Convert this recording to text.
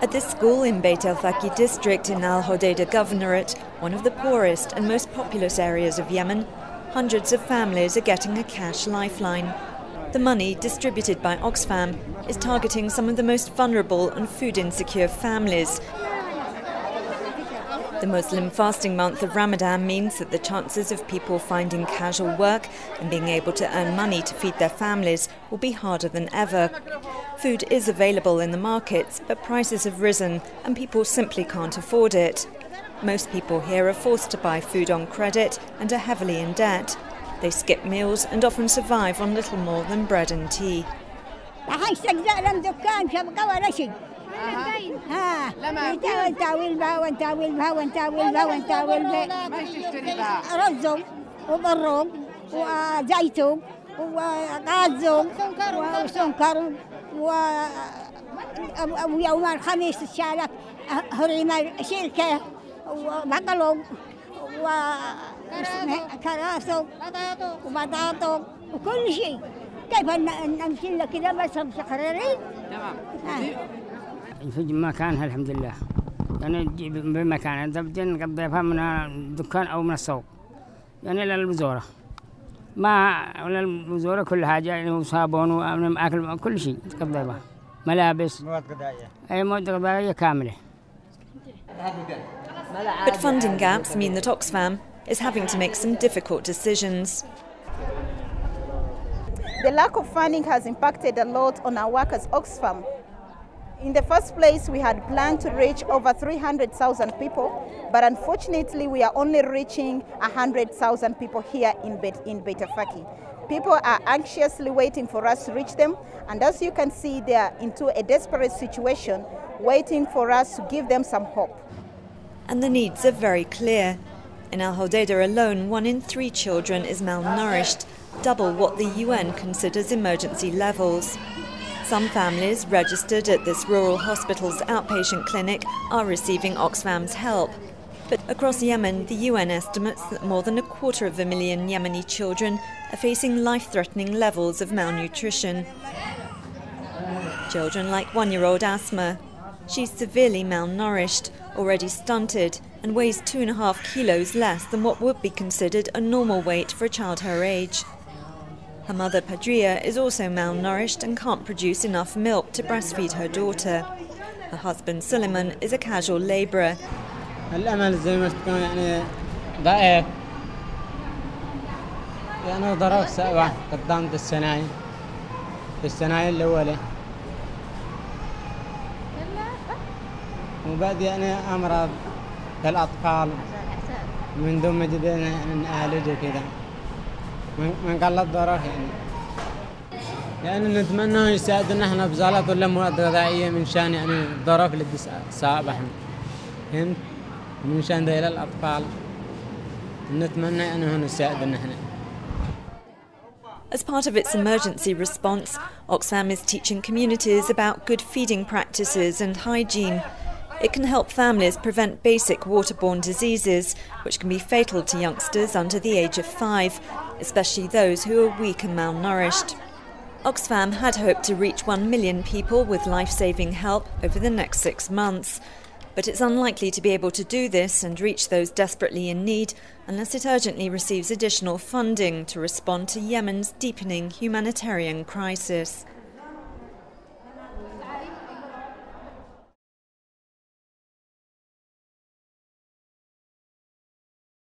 At this school in Beit el-Faqi district in Al Hodeidah Governorate, one of the poorest and most populous areas of Yemen, hundreds of families are getting a cash lifeline. The money, distributed by Oxfam, is targeting some of the most vulnerable and food-insecure families. The Muslim fasting month of Ramadan means that the chances of people finding casual work and being able to earn money to feed their families will be harder than ever. Food is available in the markets, but prices have risen and people simply can't afford it. Most people here are forced to buy food on credit and are heavily in debt. They skip meals and often survive on little more than bread and tea. ويوم الخميس الشارع هرينا شركة وبقلوا وكراسو وبطاطو وكل شيء. كيف نمشي لك كذا بس مستقرين؟ تمام. في مكانها الحمد لله. يعني بمكانها بدنا نقضيها من الدكان أو من السوق. يعني للبزورة. ما للبزورة كل حاجة يعني وصابون وأكل كل شيء تقضيها. ملابس. مواد غذائية. أي مواد غذائية كاملة. But funding gaps mean that Oxfam is having to make some difficult decisions. The lack of funding has impacted a lot on our work as Oxfam. In the first place, we had planned to reach over 300,000 people, but unfortunately we are only reaching 100,000 people here in Beit el-Faqi. People are anxiously waiting for us to reach them, and as you can see, they are into a desperate situation, waiting for us to give them some hope. And the needs are very clear. In Al Hodeidah alone, 1 in 3 children is malnourished, double what the UN considers emergency levels. Some families registered at this rural hospital's outpatient clinic are receiving Oxfam's help. But across Yemen, the UN estimates that more than 250,000 Yemeni children are facing life-threatening levels of malnutrition. Children like 1-year-old Asma. She's severely malnourished, already stunted, and weighs 2.5 kilos less than what would be considered a normal weight for a child her age. Her mother, Padria, is also malnourished and can't produce enough milk to breastfeed her daughter. Her husband, Suleiman, is a casual labourer. الأمل زي ما تكون يعني ضعيف يعني ضرب سبعة قدامة السناين في السناين الأولى وبعد يعني أمراض للأطفال من دون ما جدنا نعالج وكذا من قلة الضرر يعني نتمنى يساعدنا احنا بزلط ولا مواد غذائية من شان يعني الظرف اللي صعبة فهمت من شان ذيل الأطفال نتمنى أنه يساعدنا احنا. As part of its emergency response, Oxfam is teaching communities about good feeding practices and hygiene. It can help families prevent basic waterborne diseases, which can be fatal to youngsters under the age of 5, especially those who are weak and malnourished. Oxfam had hoped to reach 1 million people with life-saving help over the next 6 months. But it's unlikely to be able to do this and reach those desperately in need unless it urgently receives additional funding to respond to Yemen's deepening humanitarian crisis.